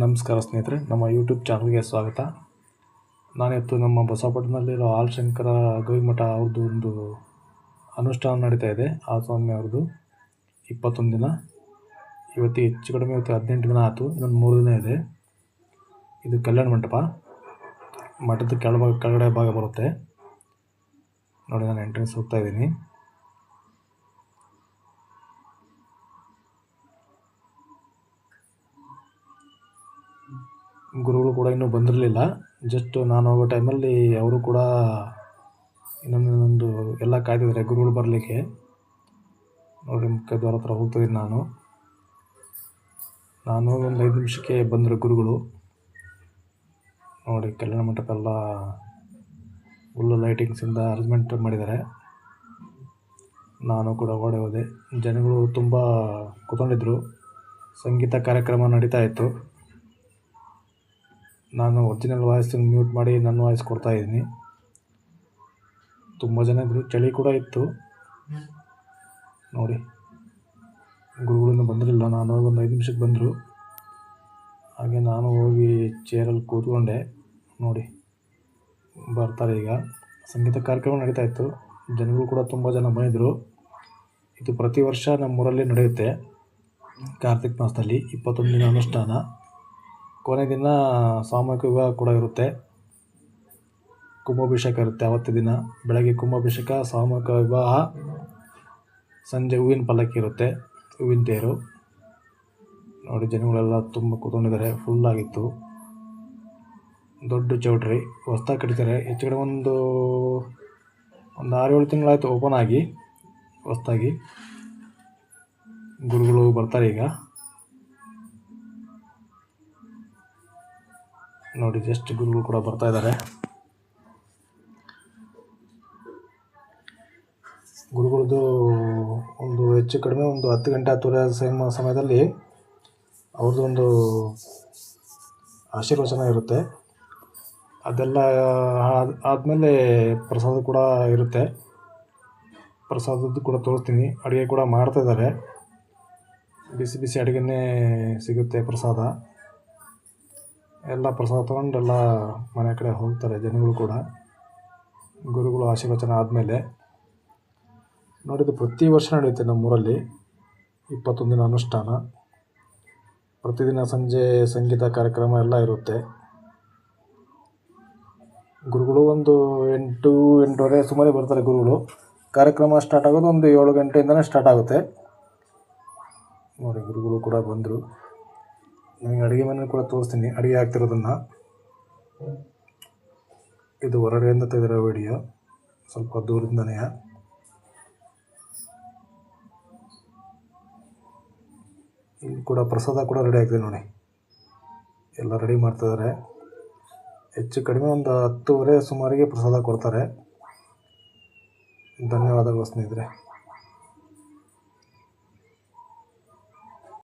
ನಮಸ್ಕಾರ ಸ್ನೇಹಿತರೆ, ನಮ್ಮ ಯೂಟ್ಯೂಬ್ ಚಾನಲ್ಗೆ ಸ್ವಾಗತ. ನಾನಿವತ್ತು ನಮ್ಮ ಬಸವಪಟ್ಟಣದಲ್ಲಿರೋ ಆಲ್ಶಂಕರ ಗವಿಮಠ ಅವ್ರದ್ದು ಒಂದು ಅನುಷ್ಠಾನ ನಡೀತಾ ಇದೆ. ಆ ಸ್ವಾಮಿ ಅವ್ರದ್ದು 21 ದಿನ. ಇವತ್ತು ಹೆಚ್ಚು ಕಡಿಮೆ 18 ದಿನ ಆಯಿತು. ಇನ್ನೊಂದು 3 ದಿನ ಇದೆ. ಇದು ಕಲ್ಯಾಣ ಮಂಟಪ. ಮಠದ ಕೆಳಗಡೆ ಭಾಗ ಬರುತ್ತೆ ನೋಡಿ. ನಾನು ಎಂಟ್ರೆನ್ಸ್ ಹೋಗ್ತಾ ಇದ್ದೀನಿ. ಗುರುಗಳು ಕೂಡ ಇನ್ನೂ ಬಂದಿರಲಿಲ್ಲ. ಜಸ್ಟ್ ನಾನು ಹೋಗೋ ಟೈಮಲ್ಲಿ ಅವರು ಕೂಡ ಇನ್ನೊಂದು ಎಲ್ಲ ಕಾಯ್ತಿದ್ದಾರೆ ಗುರುಗಳು ಬರಲಿಕ್ಕೆ. ನೋಡಿ, ಮುಖ್ಯ ದ್ವಾರ ಹತ್ರ ಹೋಗ್ತಾಯಿದ್ದೀನಿ ನಾನು ಒಂದು 5 ನಿಮಿಷಕ್ಕೆ ಬಂದರು ಗುರುಗಳು. ನೋಡಿ, ಕಲ್ಯಾಣ ಮಂಟಪ ಎಲ್ಲ ಫುಲ್ಲು ಲೈಟಿಂಗ್ಸಿಂದ ಅರೇಂಜ್ಮೆಂಟ್ ಮಾಡಿದ್ದಾರೆ. ನಾನು ಕೂಡ ಓಡಿ ಹೋದೆ. ಜನಗಳು ತುಂಬ ಕೂತ್ಕೊಂಡಿದ್ರು. ಸಂಗೀತ ಕಾರ್ಯಕ್ರಮ ನಡೀತಾ ಇತ್ತು. ನಾನು ಒರಿಜಿನಲ್ ವಾಯ್ಸ್ ಮ್ಯೂಟ್ ಮಾಡಿ ನನ್ನ ವಾಯ್ಸ್ ಕೊಡ್ತಾಯಿದ್ದೀನಿ. ತುಂಬ ಜನ ಇದ್ದರು, ಚಳಿ ಕೂಡ ಇತ್ತು. ನೋಡಿ, ಗುರುಗಳಿಂದ ಬಂದಿರಲಿಲ್ಲ. ನಾನು ಹೋಗಿ ಒಂದು 5 ನಿಮಿಷಕ್ಕೆ ಬಂದರು. ಹಾಗೆ ನಾನು ಹೋಗಿ ಚೇರಲ್ಲಿ ಕೂತ್ಕೊಂಡೆ. ನೋಡಿ, ಬರ್ತಾರೆ ಈಗ. ಸಂಗೀತ ಕಾರ್ಯಕ್ರಮ ನಡೀತಾ ಇತ್ತು. ಜನಗಳು ಕೂಡ ತುಂಬ ಜನ ಬಂದಿದ್ದರು. ಇದು ಪ್ರತಿ ವರ್ಷ ನಮ್ಮೂರಲ್ಲಿ ನಡೆಯುತ್ತೆ. ಕಾರ್ತಿಕ್ ಮಾಸದಲ್ಲಿ 21 ದಿನ ಅನುಷ್ಠಾನ. ಕೊನೆ ದಿನ ಸಾಮೂಹಿಕ ವಿವಾಹ ಕೂಡ ಇರುತ್ತೆ. ಕುಂಭಾಭಿಷೇಕ ಇರುತ್ತೆ ಆವತ್ತು ದಿನ. ಬೆಳಗ್ಗೆ ಕುಂಭಾಭಿಷೇಕ, ಸಾಮೂಹಿಕ ವಿವಾಹ, ಸಂಜೆ ಹೂವಿನ ಪಲ್ಲಕ್ಕಿ ಇರುತ್ತೆ, ಹೂವಿನ ತೇರು. ನೋಡಿ, ಜನಗಳೆಲ್ಲ ತುಂಬ ಕೂತ್ಕೊಂಡಿದ್ದಾರೆ. ಫುಲ್ಲಾಗಿತ್ತು. ದೊಡ್ಡ ಚೌಟ್ರಿ ಹೊಸ್ದಾಗಿ ಕಟ್ಟಿದ್ದಾರೆ. ಹೆಚ್ಚು ಕಡೆ ಒಂದು 6-7 ತಿಂಗಳಾಯಿತು ಓಪನ್ ಆಗಿ ಹೊಸ್ದಾಗಿ. ಗುರುಗಳು ಬರ್ತಾರೆ ಈಗ. ನೋಡಿ, ಜಸ್ಟ್ ಗುರುಗಳು ಕೂಡ ಬರ್ತಾ ಇದ್ದಾರೆ. ಗುರುಗಳದ್ದು ಒಂದು ಹೆಚ್ಚು ಕಡಿಮೆ ಒಂದು 10 ಗಂಟೆ 10:30 ಸಮಯದಲ್ಲಿ ಅವ್ರದ್ದು ಒಂದು ಆಶೀರ್ವಚನ ಇರುತ್ತೆ. ಅದೆಲ್ಲ ಆದಮೇಲೆ ಪ್ರಸಾದ ಕೂಡ ಇರುತ್ತೆ. ಪ್ರಸಾದದ್ದು ಕೂಡ ತೋರಿಸ್ತೀನಿ. ಅಡುಗೆ ಕೂಡ ಮಾಡ್ತಾಯಿದ್ದಾರೆ. ಬಿಸಿ ಬಿಸಿ ಅಡುಗೆನೇ ಸಿಗುತ್ತೆ ಪ್ರಸಾದ. ಎಲ್ಲ ಪ್ರಸಾದ ತೊಗೊಂಡು ಎಲ್ಲ ಮನೆ ಕಡೆ ಹೋಗ್ತಾರೆ ಜನಗಳು ಕೂಡ. ಗುರುಗಳು ಆಶೀರ್ವಚನ ಆದಮೇಲೆ ನೋಡಿದ್ದು ಪ್ರತಿ ವರ್ಷ ನಡೆಯುತ್ತೆ ನಮ್ಮೂರಲ್ಲಿ 21 ದಿನ ಅನುಷ್ಠಾನ. ಪ್ರತಿದಿನ ಸಂಜೆ ಸಂಗೀತ ಕಾರ್ಯಕ್ರಮ ಎಲ್ಲ ಇರುತ್ತೆ. ಗುರುಗಳು ಒಂದು 8-8:30 ಸುಮಾರು ಬರ್ತಾರೆ ಗುರುಗಳು. ಕಾರ್ಯಕ್ರಮ ಸ್ಟಾರ್ಟ್ ಆಗೋದು ಒಂದು 7 ಗಂಟೆಯಿಂದನೇ ಸ್ಟಾರ್ಟ್ ಆಗುತ್ತೆ. ನೋಡಿ, ಗುರುಗಳು ಕೂಡ ಬಂದರು. ನಿಮಗೆ ಅಡುಗೆ ಮನೆ ಕೂಡ ತೋರಿಸ್ತೀನಿ, ಅಡುಗೆ ಆಗ್ತಿರೋದನ್ನು. ಇದು ಹೊರಗಡೆಯಿಂದ ತೆಗೆದಿರೋ ವಿಡಿಯೋ, ಸ್ವಲ್ಪ ದೂರದಿಂದನೇ. ಇಲ್ಲಿ ಕೂಡ ಪ್ರಸಾದ ಕೂಡ ರೆಡಿ ಆಗ್ತಿದೆ ನೋಡಿ. ಎಲ್ಲ ರೆಡಿ ಮಾಡ್ತಿದ್ದಾರೆ. ಹೆಚ್ಚು ಕಡಿಮೆ ಒಂದು 10:30 ಸುಮಾರಿಗೆ ಪ್ರಸಾದ ಕೊಡ್ತಾರೆ. ಧನ್ಯವಾದಗಳು ಸ್ನೇಹಿತರೆ.